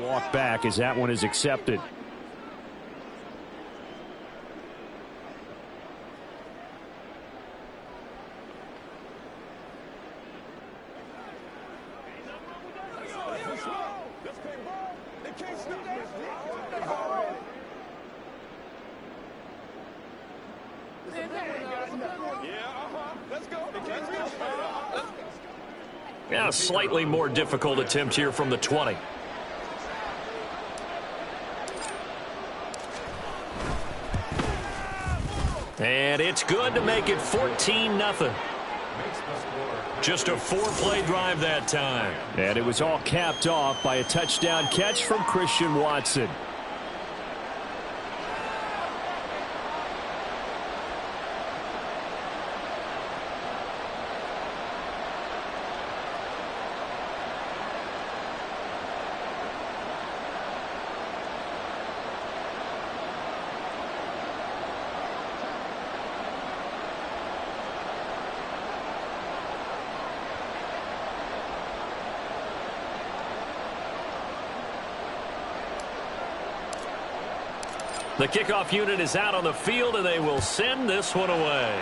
Walk back as that one is accepted. Yeah, a slightly more difficult attempt here from the 20. And it's good to make it 14-0. Just a 4-play drive that time. And it was all capped off by a touchdown catch from Christian Watson. The kickoff unit is out on the field, and they will send this one away.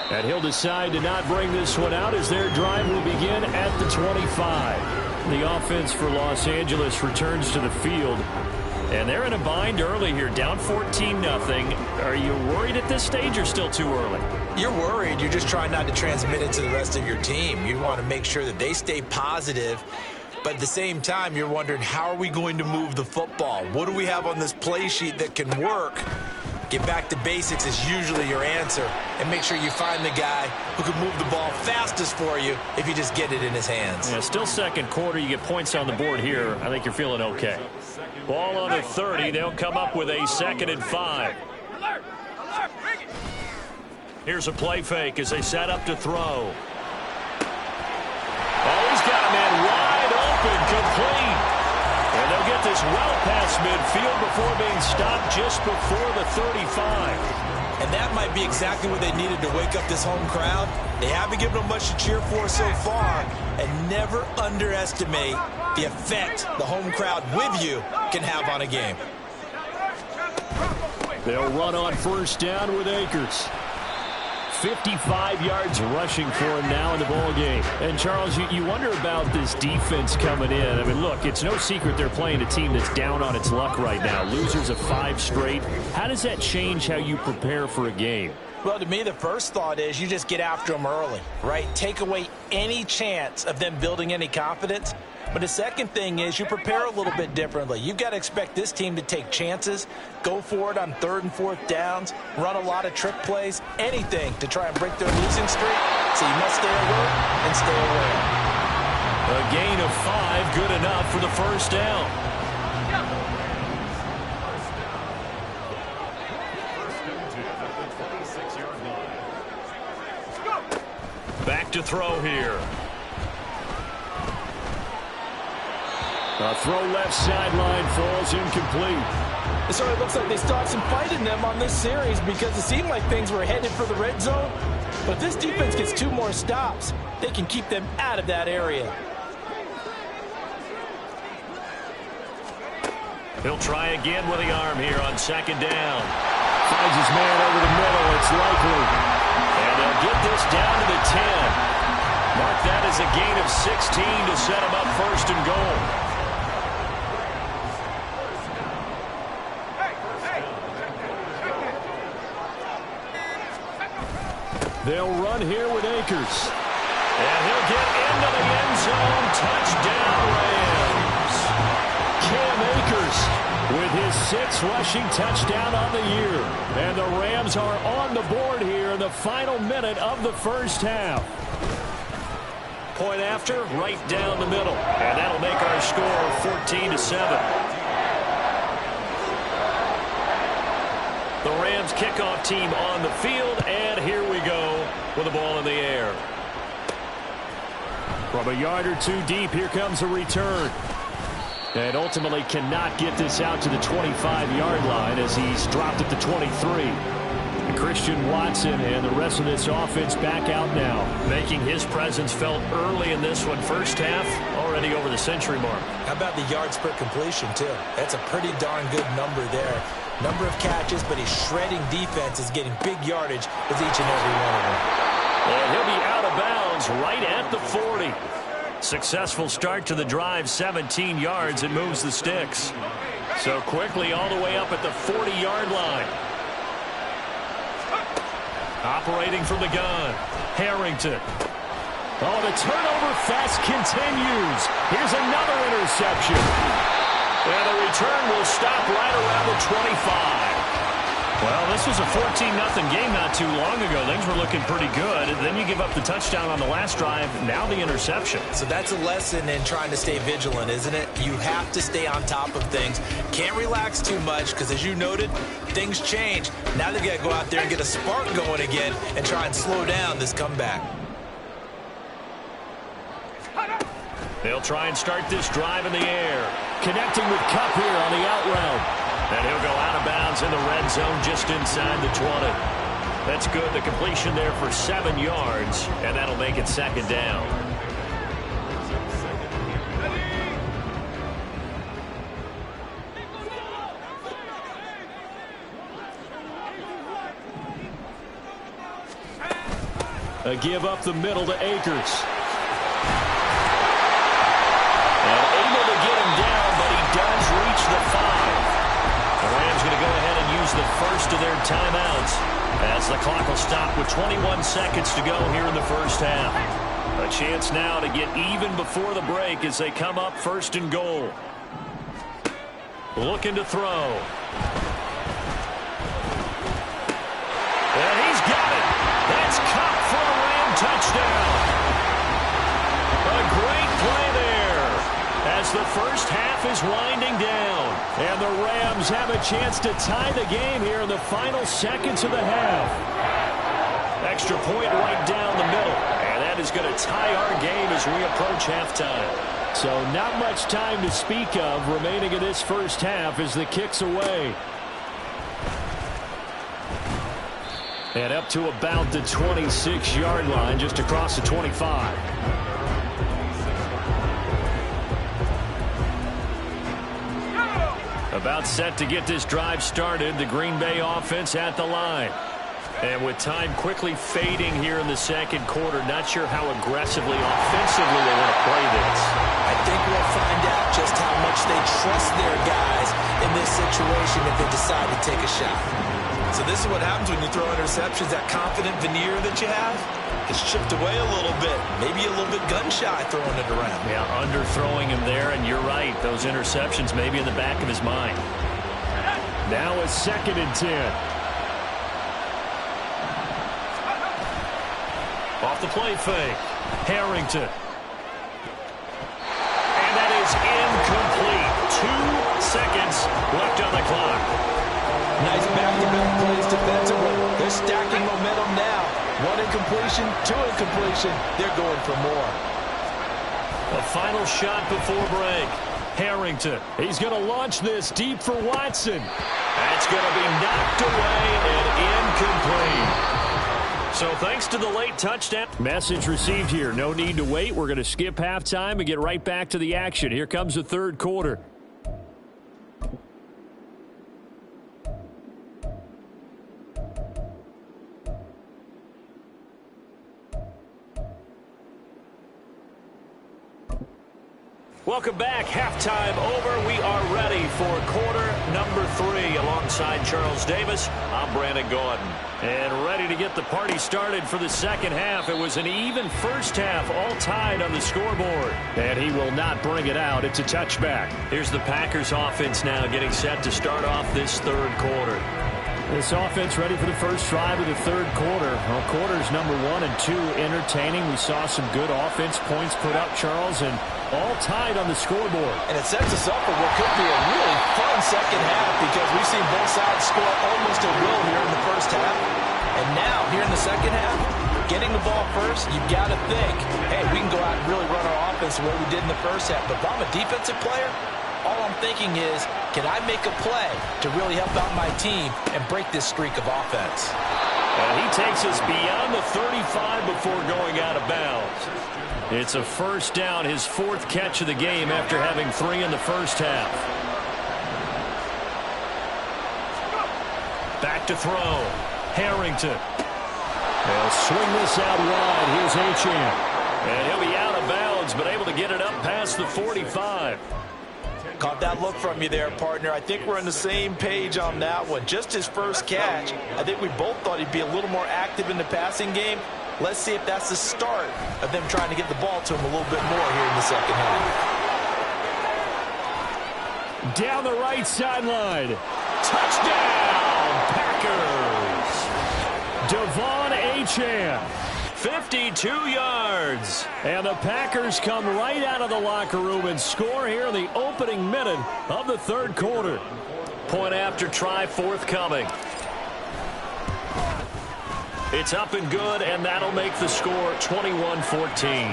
And he'll decide to not bring this one out as their drive will begin at the 25. The offense for Los Angeles returns to the field. And they're in a bind early here, down 14-0. Are you worried at this stage or still too early? You're worried. You're just trying not to transmit it to the rest of your team. You want to make sure that they stay positive. But at the same time, you're wondering, how are we going to move the football? What do we have on this play sheet that can work? Get back to basics is usually your answer. And make sure you find the guy who can move the ball fastest for you if you just get it in his hands. Yeah, still second quarter. You get points on the board here. I think you're feeling okay. Ball on the 30. They'll come up with a 2nd and 5. Here's a play fake as they set up to throw. Oh, he's got a man wide open, complete. And they'll get this well past midfield before being stopped just before the 35. And that might be exactly what they needed to wake up this home crowd. They haven't given them much to cheer for so far. And never underestimate the effect the home crowd with you can have on a game. They'll run on first down with Akers. 55 yards rushing for him now in the ball game. And, Charles, you wonder about this defense coming in. I mean, look, it's no secret they're playing a team that's down on its luck right now. Losers of 5 straight. How does that change how you prepare for a game? Well, to me, the first thought is you just get after them early, right? Take away any chance of them building any confidence. But the second thing is you prepare a little bit differently. You've got to expect this team to take chances, go for it on 3rd and 4th downs, run a lot of trick plays, anything to try and break their losing streak. So you must stay alert and stay aware. A gain of 5, good enough for the first down. Back to throw here. A throw left sideline falls incomplete. So it looks like they stopped some fight in them on this series because it seemed like things were headed for the red zone. But this defense gets 2 more stops. They can keep them out of that area. He'll try again with the arm here on 2nd down. Finds his man over the middle. It's likely. And they'll get this down to the 10. Mark that as a gain of 16 to set them up 1st and goal. They'll run here with Akers. And he'll get into the end zone. Touchdown, Rams. Cam Akers with his 6th rushing touchdown on the year. And the Rams are on the board here in the final minute of the first half. Point after, right down the middle. And that'll make our score 14-7. The Rams kickoff team on the field, and here we go with the ball in the air. From a yard or 2 deep, here comes a return. And ultimately cannot get this out to the 25-yard line as he's dropped at the 23. Christian Watson and the rest of this offense back out now. Making his presence felt early in this one. First half, already over the century mark. How about the yards per completion, too? That's a pretty darn good number there. Number of catches, but he's shredding defenses, getting big yardage with each and every one of them. And he'll be out of bounds right at the 40. Successful start to the drive, 17 yards. It moves the sticks. So quickly all the way up at the 40-yard line. Operating from the gun, Harrington. Oh, the turnover fest continues. Here's another interception. And the return will stop right around the 25. Well, this was a 14-0 game not too long ago. Things were looking pretty good. And then you give up the touchdown on the last drive. Now the interception. So that's a lesson in trying to stay vigilant, isn't it? You have to stay on top of things. Can't relax too much because, as you noted, things change. Now they've got to go out there and get a spark going again and try and slow down this comeback. They'll try and start this drive in the air. Connecting with Kupp here on the out route. And he'll go out of bounds in the red zone just inside the 20. That's good. The completion there for 7 yards, and that'll make it second down. A give up the middle to Akers. And able to get him down, but he does reach the 5. The Rams going to go ahead and use the first of their timeouts as the clock will stop with 21 seconds to go here in the first half. A chance now to get even before the break as they come up first and goal. Looking to throw. And he's got it. That's Kupp for a Ram touchdown. A great play there as the first half is winding down. And the Rams have a chance to tie the game here in the final seconds of the half. Extra point right down the middle. And that is going to tie our game as we approach halftime. So not much time to speak of remaining in this first half as the kick's away. And up to about the 26-yard line, just across the 25. About set to get this drive started. The Green Bay offense at the line. And with time quickly fading here in the second quarter, not sure how aggressively, offensively they want to play this. I think we'll find out just how much they trust their guys in this situation if they decide to take a shot. So this is what happens when you throw interceptions. That confident veneer that you have is chipped away a little bit. Maybe a little bit gun-shy throwing it around. Yeah, underthrowing him there, and you're right. Those interceptions may be in the back of his mind. Now a 2nd and 10. Off the play fake. Harrington. And that is incomplete. 2 seconds left on the clock. Nice back-to-back plays defensively. They're stacking momentum now. 1 incompletion, 2 incompletion. They're going for more. A final shot before break. Harrington. He's going to launch this deep for Watson. That's going to be knocked away and incomplete. So thanks to the late touchdown. Message received here. No need to wait. We're going to skip halftime and get right back to the action. Here comes the third quarter. Welcome back. Halftime over. We are ready for quarter number 3. Alongside Charles Davis, I'm Brandon Gordon. And ready to get the party started for the second half. It was an even first half, all tied on the scoreboard. And he will not bring it out. It's a touchback. Here's the Packers offense now getting set to start off this third quarter. This offense ready for the first drive of the third quarter. Well, quarters number 1 and 2 entertaining. We saw some good offense points put up, Charles, and all tied on the scoreboard. And it sets us up for what could be a really fun second half because we've seen both sides score almost at will here in the first half. And now, here in the second half, getting the ball first, you've got to think, hey, we can go out and really run our offense the way we did in the first half. But if I'm a defensive player, all I'm thinking is, can I make a play to really help out my team and break this streak of offense? And he takes us beyond the 35 before going out of bounds. It's a first down, his fourth catch of the game after having 3 in the first half. Back to throw. Harrington. They'll swing this out wide. Here's Achane. And he'll be out of bounds, but able to get it up past the 45. Caught that look from you there, partner. I think we're on the same page on that one. Just his first catch. I think we both thought he'd be a little more active in the passing game. Let's see if that's the start of them trying to get the ball to him a little bit more here in the second half. Down the right sideline. Touchdown, Packers. Devon Achane. 52 yards. And the Packers come right out of the locker room and score here in the opening minute of the third quarter. Point after try forthcoming. It's up and good, and that'll make the score 21-14.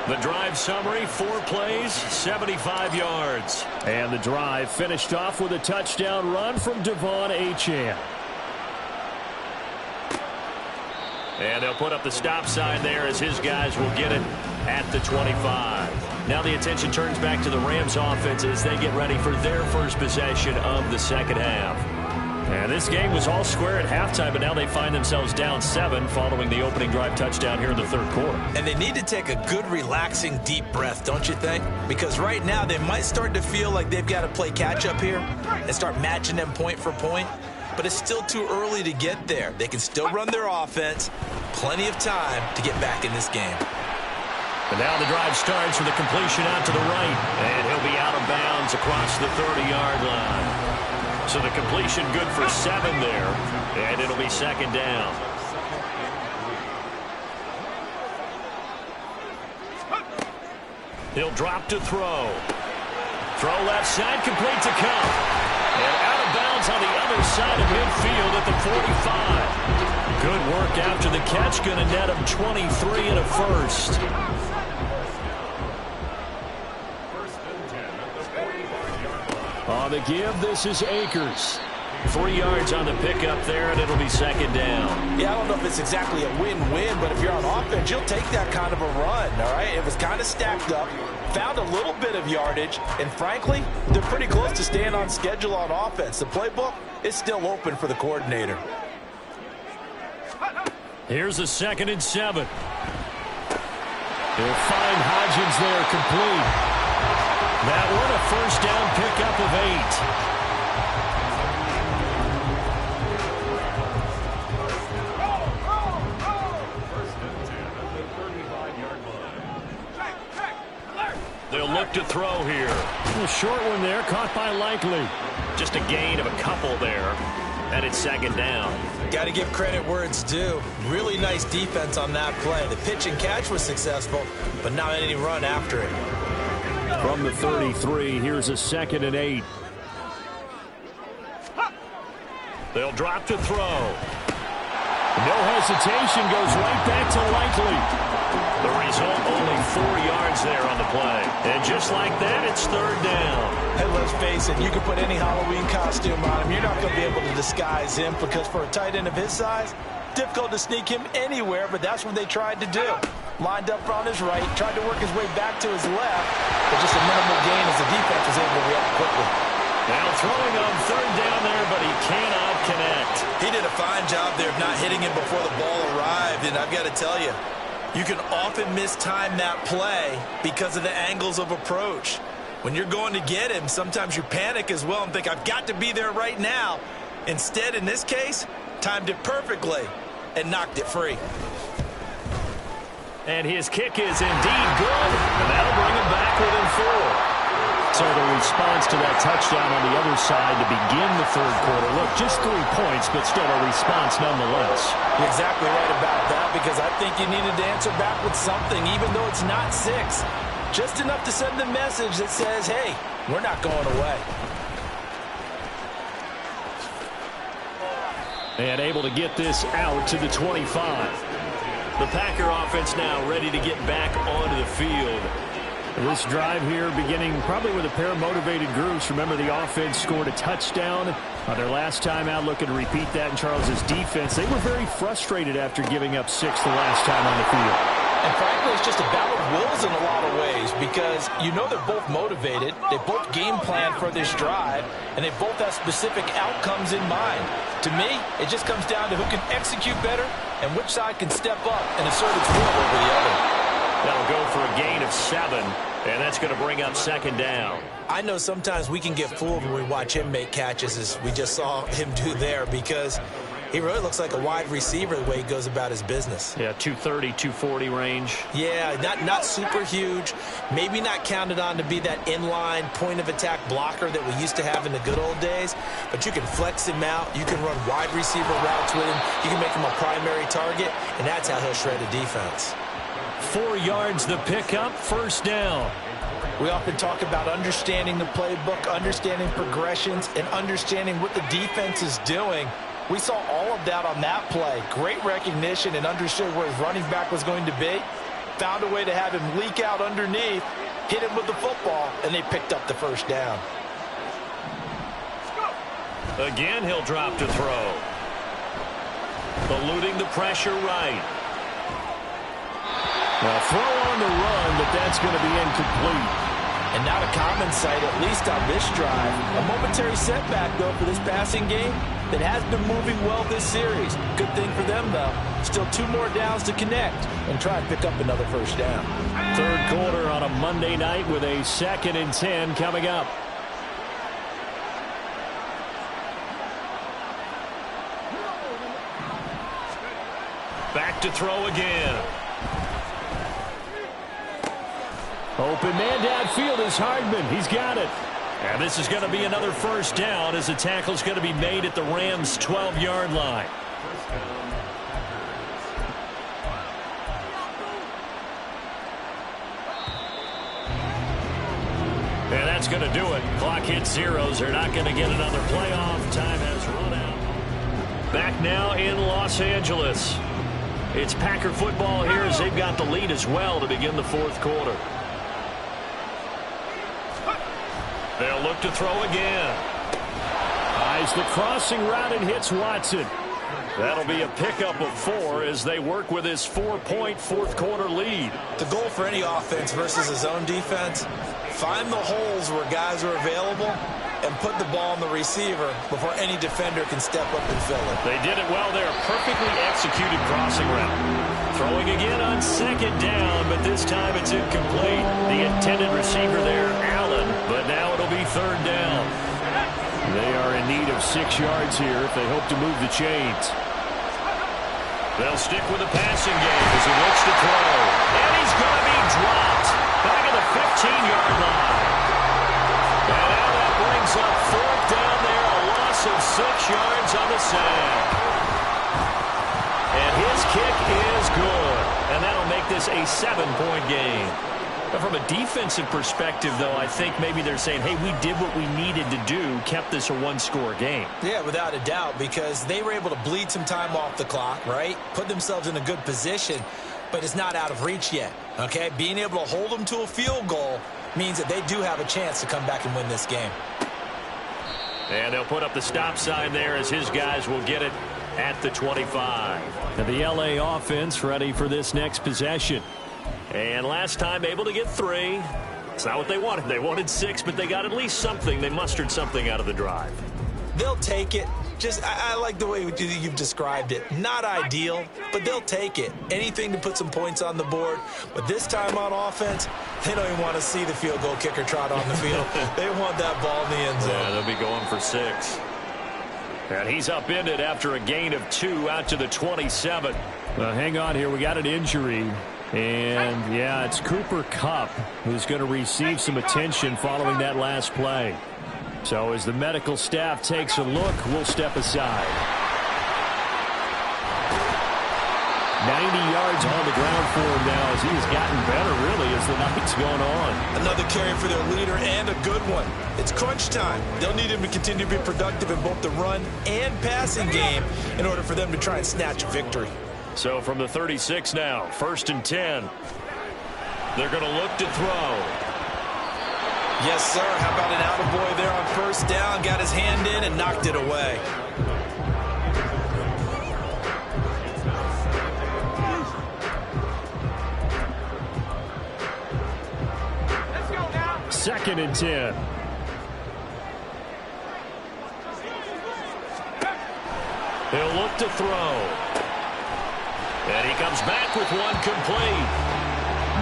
The drive summary, 4 plays, 75 yards. And the drive finished off with a touchdown run from Devon Achane. And they'll put up the stop sign there as his guys will get it at the 25. Now the attention turns back to the Rams offense as they get ready for their first possession of the second half. And this game was all square at halftime, but now they find themselves down 7 following the opening drive touchdown here in the third quarter. And they need to take a good, relaxing, deep breath, don't you think? Because right now they might start to feel like they've got to play catch-up here and start matching them point for point. But it's still too early to get there. They can still run their offense. Plenty of time to get back in this game. And now the drive starts with a completion out to the right. And he'll be out of bounds across the 30-yard line. So the completion good for 7 there. And it'll be second down. He'll drop to throw. Throw left side, complete to Cup. And out of bounds on the other side of midfield at the 45. Good work after the catch. Going to net him 23 and a first. On the give, this is Akers. 3 yards on the pickup there, and it'll be second down. Yeah, I don't know if it's exactly a win-win, but if you're on offense, you'll take that kind of a run, all right? It was kind of stacked up, found a little bit of yardage, and frankly, they're pretty close to staying on schedule on offense. The playbook is still open for the coordinator. Here's a 2nd and 7. They'll find Hodgins there, complete. That one a first down pickup of 8. They'll look to throw here. A short one there, caught by Likely. Just a gain of a couple there. And it's second down. Got to give credit where it's due. Really nice defense on that play. The pitch and catch was successful, but not any run after it. From the 33, here's a 2nd and 8. They'll drop to throw. No hesitation, goes right back to Likely. The result, only 4 yards there on the play. And just like that, it's third down. Hey, let's face it, you can put any Halloween costume on him. You're not going to be able to disguise him because for a tight end of his size, difficult to sneak him anywhere, but that's what they tried to do. Lined up on his right, tried to work his way back to his left, but just a minimal gain as the defense was able to react quickly. Now throwing on third down there, but he cannot connect. He did a fine job there of not hitting him before the ball arrived, and I've got to tell you, you can often mistime that play because of the angles of approach. When you're going to get him, sometimes you panic as well and think, I've got to be there right now. Instead, in this case, timed it perfectly and knocked it free. And his kick is indeed good, and that'll bring him back within 4. So the response to that touchdown on the other side to begin the third quarter. Look, just 3 points, but still a response nonetheless. You're exactly right about that because I think you needed to answer back with something, even though it's not 6. Just enough to send the message that says, hey, we're not going away. And able to get this out to the 25. The Packer offense now ready to get back onto the field. This drive here beginning probably with a pair of motivated groups. Remember, the offense scored a touchdown Their last time out, looking to repeat that in Charles's defense. They were very frustrated after giving up 6 the last time on the field. And frankly, it's just a battle of wills in a lot of ways because you know they're both motivated. They both game plan for this drive, and they both have specific outcomes in mind. To me, it just comes down to who can execute better and which side can step up and assert its will over the other. That'll go for a gain of 7, and that's going to bring up 2nd down. I know sometimes we can get fooled when we watch him make catches, as we just saw him do there, because he really looks like a wide receiver the way he goes about his business. Yeah, 230, 240 range. Yeah, not super huge. Maybe not counted on to be that inline point-of-attack blocker that we used to have in the good old days. But you can flex him out. You can run wide receiver routes with him. You can make him a primary target, and that's how he'll shred a defense. 4 yards the pickup, 1st down. We often talk about understanding the playbook, understanding progressions, and understanding what the defense is doing. We saw all of that on that play. Great recognition and understood where his running back was going to be. Found a way to have him leak out underneath, hit him with the football, and they picked up the 1st down. Again, he'll drop to throw. Eluding the pressure right. Well, throw on the run, but that's going to be incomplete. And not a common sight, at least on this drive. A momentary setback, though, for this passing game that has been moving well this series. Good thing for them, though. Still 2 more downs to connect and try and pick up another 1st down. 3rd quarter on a Monday night with a 2nd and 10 coming up. Back to throw again. Open man downfield is Hardman. He's got it. And this is going to be another 1st down as the tackle's going to be made at the Rams' 12-yard line. And that's going to do it. Clock hits zeros. They're not going to get another playoff. Time has run out. Back now in Los Angeles. It's Packer football here as they've got the lead as well to begin the 4th quarter. They'll look to throw again. Eyes the crossing route and hits Watson. That'll be a pickup of 4 as they work with his 4-point 4th quarter lead. The goal for any offense versus his own defense, find the holes where guys are available and put the ball on the receiver before any defender can step up and fill it. They did it well there. Perfectly executed crossing route. Throwing again on 2nd down, but this time it's incomplete. The intended receiver there, Allen, but now it'll be 3rd down. They are in need of 6 yards here if they hope to move the chains. They'll stick with the passing game as he looks to throw. And he's going to be dropped back at the 15-yard line. And now that brings up 4th down there, a loss of 6 yards on the sack. And his kick is good. And that'll make this a 7-point game. But from a defensive perspective, though, I think maybe they're saying, hey, we did what we needed to do, kept this a 1-score game. Yeah, without a doubt, because they were able to bleed some time off the clock, right? Put themselves in a good position, but it's not out of reach yet, okay? Being able to hold them to a field goal means that they do have a chance to come back and win this game. And they'll put up the stop sign there as his guys will get it at the 25. And the LA offense ready for this next possession. And last time able to get 3. It's not what they wanted. They wanted 6, but they got at least something. They mustered something out of the drive. They'll take it. I like the way you've described it. Not ideal, but they'll take it. Anything to put some points on the board. But this time on offense, they don't even want to see the field goal kicker trot on the field. They want that ball in the end zone. Yeah, they'll be going for 6. And he's upended after a gain of 2 out to the 27. Well, hang on here. We got an injury. And, yeah, it's Cooper Kupp who's going to receive some attention following that last play. So as the medical staff takes a look, we'll step aside. 90 yards on the ground for him now as he's gotten better, really, as the night's gone on. Another carry for their leader and a good one. It's crunch time. They'll need him to continue to be productive in both the run and passing game in order for them to try and snatch a victory. So from the 36 now, 1st and 10. They're going to look to throw. Yes, sir. How about an attaboy there on first down? Got his hand in and knocked it away. Second and 10. He'll look to throw. And he comes back with one complete.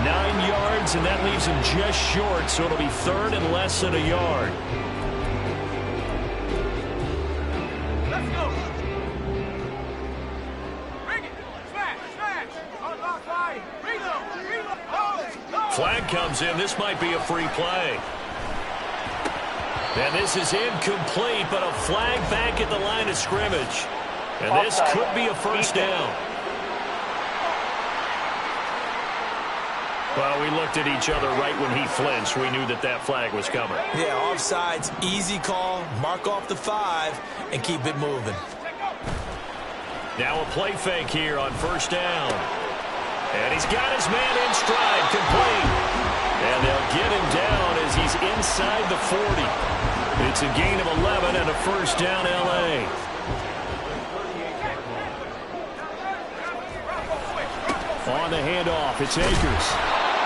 9 yards, and that leaves him just short, so it'll be third and less than a yard. Let's go. Bring it. Smash. Reload. Flag comes in. This might be a free play. And this is incomplete, but a flag back at the line of scrimmage. And this could be a first down. Well, we looked at each other right when he flinched. We knew that that flag was coming. Yeah, offsides, easy call. Mark off the 5 and keep it moving. Now a play fake here on first down. And he's got his man in stride, complete. And they'll get him down as he's inside the 40. It's a gain of 11 and a first down, L.A. On the handoff, it's Akers.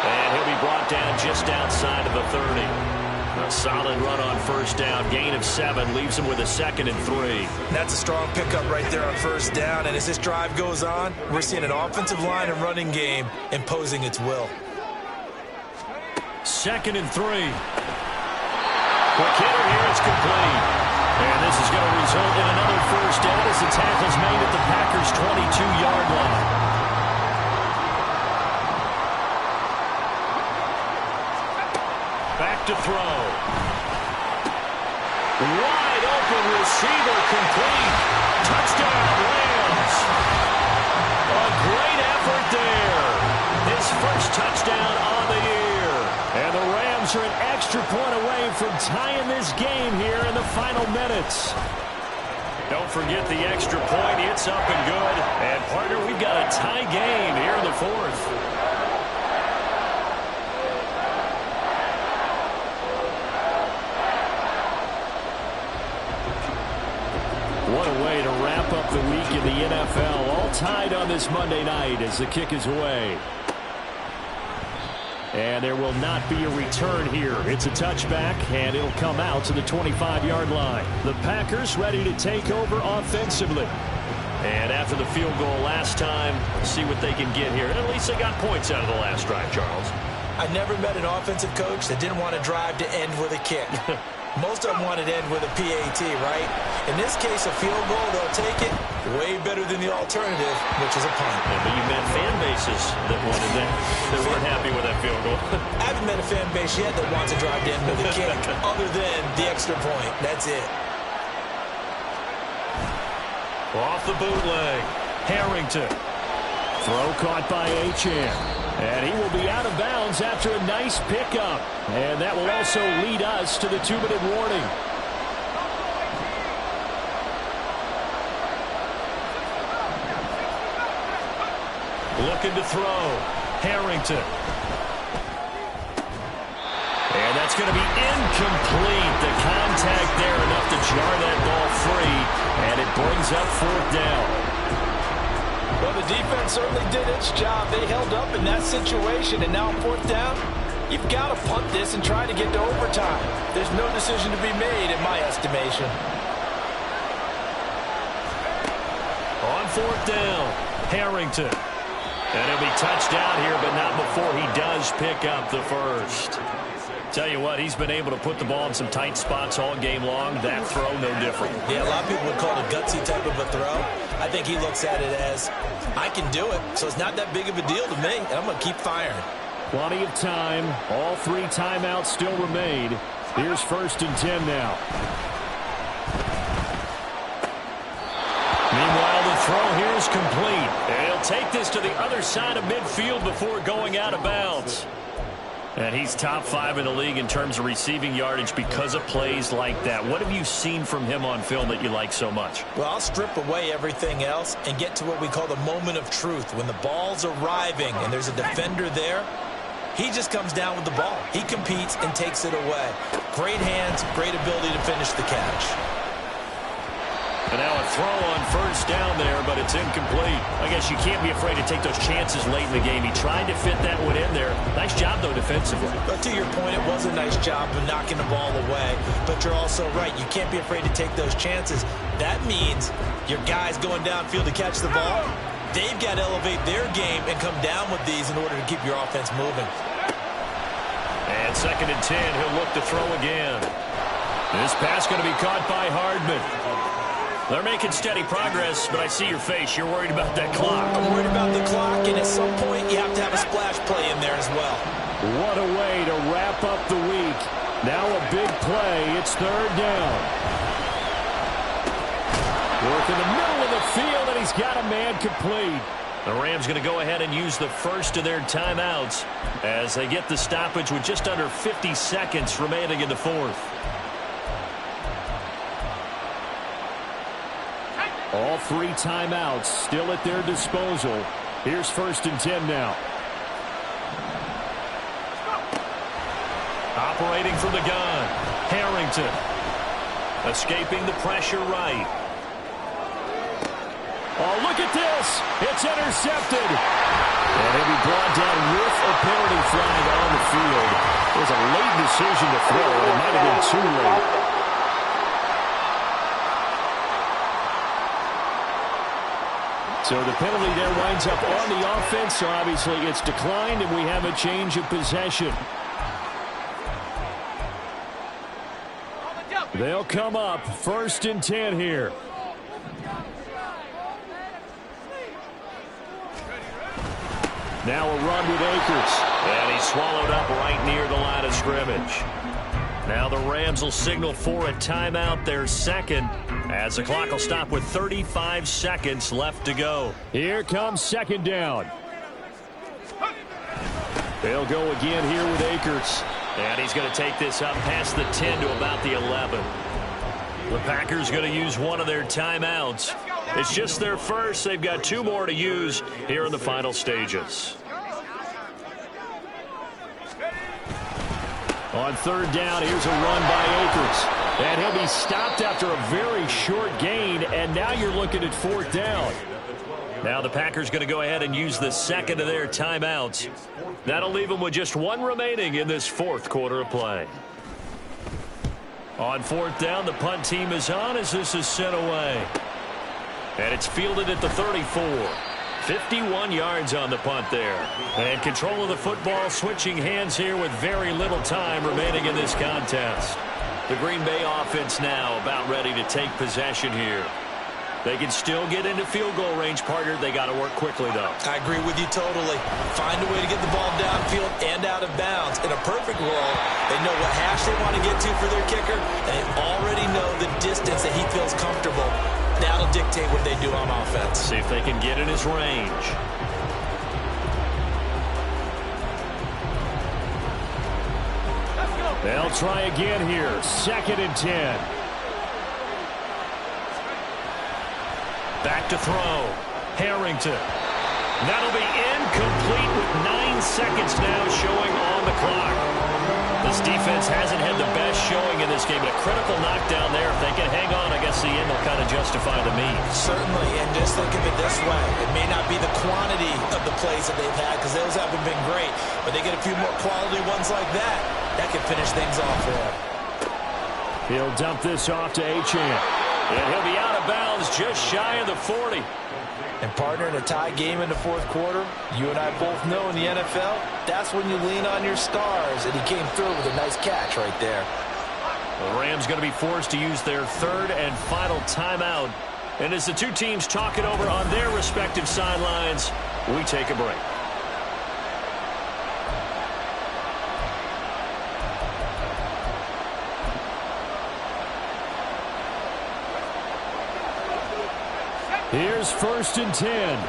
And he'll be brought down just outside of the 30. A solid run on first down. Gain of 7 leaves him with a 2nd and 3. That's a strong pickup right there on first down. And as this drive goes on, we're seeing an offensive line and running game imposing its will. 2nd and 3. Quick hitter here. It's complete. And this is going to result in another first down as the tackle's made at the Packers' 22-yard line. Back to throw. Wide open receiver, complete. Touchdown, Rams. A great effort there. His first touchdown on the year. And the Rams are an extra point away from tying this game here in the final minutes. Don't forget the extra point. It's up and good. And, partner, we've got a tie game here in the 4th. What a way to wrap up the week in the NFL. All tied on this Monday night as the kick is away. And there will not be a return here. It's a touchback, and it'll come out to the 25-yard line. The Packers ready to take over offensively. And after the field goal last time, see what they can get here. And at least they got points out of the last drive, Charles. I never met an offensive coach that didn't want to drive to end with a kick. Most of them wanted to end with a PAT, right? In this case, a field goal, they'll take it. Way better than the alternative, which is a punt. Yeah, but you met fan bases that wanted that. They weren't happy with that field goal. I haven't met a fan base yet that wants to drive to end with a kick other than the extra point. That's it. Off the bootleg. Harrington. Throw caught by Achane. And he will be out of bounds after a nice pickup. And that will also lead us to the 2-minute warning. Looking to throw. Harrington. And that's going to be incomplete. The contact there enough to jar that ball free. And it brings up 4th down. Well, the defense certainly did its job. They held up in that situation, and now on 4th down, you've got to punt this and try to get to overtime. There's no decision to be made, in my estimation. On 4th down, Harrington. And he'll be touched down here, but not before he does pick up the first. Tell you what, he's been able to put the ball in some tight spots all game long. That throw, no different. Yeah, a lot of people would call it a gutsy type of a throw. I think he looks at it as, I can do it, so it's not that big of a deal to me, and I'm going to keep firing. Plenty of time. All 3 timeouts still remain. Here's 1st and 10 now. Meanwhile, the throw here is complete. And he'll take this to the other side of midfield before going out of bounds. And he's top 5 in the league in terms of receiving yardage because of plays like that. What have you seen from him on film that you like so much? Well, I'll strip away everything else and get to what we call the moment of truth. When the ball's arriving and there's a defender there, He just comes down with the ball. He competes and takes it away. Great hands, great ability to finish the catch. And now a throw on first down there, but it's incomplete. I guess you can't be afraid to take those chances late in the game. He tried to fit that one in there. Nice job, though, defensively. But to your point, it was a nice job of knocking the ball away. But you're also right. You can't be afraid to take those chances. That means your guys going downfield to catch the ball, they've got to elevate their game and come down with these in order to keep your offense moving. And 2nd and 10, he'll look to throw again. This pass going to be caught by Hardman. They're making steady progress, but I see your face. You're worried about that clock. I'm worried about the clock, and at some point you have to have a splash play in there as well. What a way to wrap up the week. Now a big play. It's 3rd down. Work in the middle of the field, and he's got a man complete. The Rams going to go ahead and use the first of their timeouts as they get the stoppage with just under 50 seconds remaining in the 4th. All 3 timeouts still at their disposal. Here's 1st and 10 now. Operating from the gun, Harrington. Escaping the pressure right. Oh, look at this. It's intercepted. And he'll be brought down with a penalty flag on the field. It was a late decision to throw, and it might have been too late. So the penalty there winds up on the offense. So obviously it's declined, and we have a change of possession. They'll come up 1st and 10 here. Now a run with Akers. And he's swallowed up right near the line of scrimmage. Now the Rams will signal for a timeout, their 2nd, as the clock will stop with 35 seconds left to go. Here comes 2nd down. They'll go again here with Akers. And he's going to take this up past the 10 to about the 11. The Packers going to use one of their timeouts. It's just their first. They've got 2 more to use here in the final stages. On 3rd down, here's a run by Akers. And he'll be stopped after a very short gain, and now you're looking at 4th down. Now the Packers going to go ahead and use the 2nd of their timeouts. That'll leave them with just 1 remaining in this 4th quarter of play. On 4th down, the punt team is on as this is sent away. And it's fielded at the 34. 51 yards on the punt there. And control of the football, switching hands here with very little time remaining in this contest. The Green Bay offense now about ready to take possession here. They can still get into field goal range, partner. They got to work quickly, though. I agree with you totally. Find a way to get the ball downfield and out of bounds. In a perfect world, they know what hash they want to get to for their kicker, and they already know the distance that he feels comfortable. That'll dictate what they do on offense. See if they can get in his range. They'll try again here. 2nd and 10. Back to throw. Harrington. That'll be incomplete with 9 seconds now showing on the clock. This defense hasn't had the best showing in this game. A critical knockdown there. If they can hang on, I guess the end will kind of justify the means. Certainly, and just think of it this way. It may not be the quantity of the plays that they've had because those haven't been great, but they get a few more quality ones like that. That can finish things off for them. He'll dump this off to Achane. And he'll be out of bounds just shy of the 40. And partner, in a tie game in the 4th quarter, you and I both know in the NFL, that's when you lean on your stars, and he came through with a nice catch right there. The Rams going to be forced to use their 3rd and final timeout. And as the 2 teams talk it over on their respective sidelines, we take a break. Here's 1st and 10.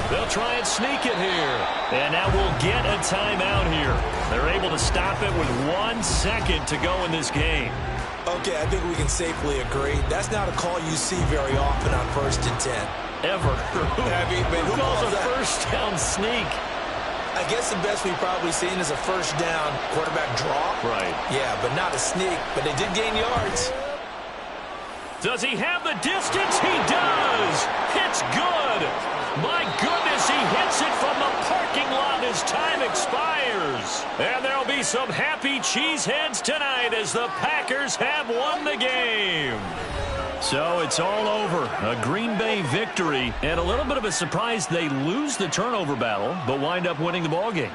They'll try and sneak it here. And now we'll get a timeout here. They're able to stop it with 1 second to go in this game. Okay, I think we can safely agree. That's not a call you see very often on 1st and 10. ever. Who calls a first down sneak? I guess the best we've probably seen is a first down quarterback draw. Right. Yeah, but not a sneak. But they did gain yards. Does he have the distance? He does. It's good. My goodness, he hits it from the parking lot as time expires. And there'll be some happy cheeseheads tonight as the Packers have won the game. So it's all over. A Green Bay victory, and a little bit of a surprise they lose the turnover battle, but wind up winning the ballgame.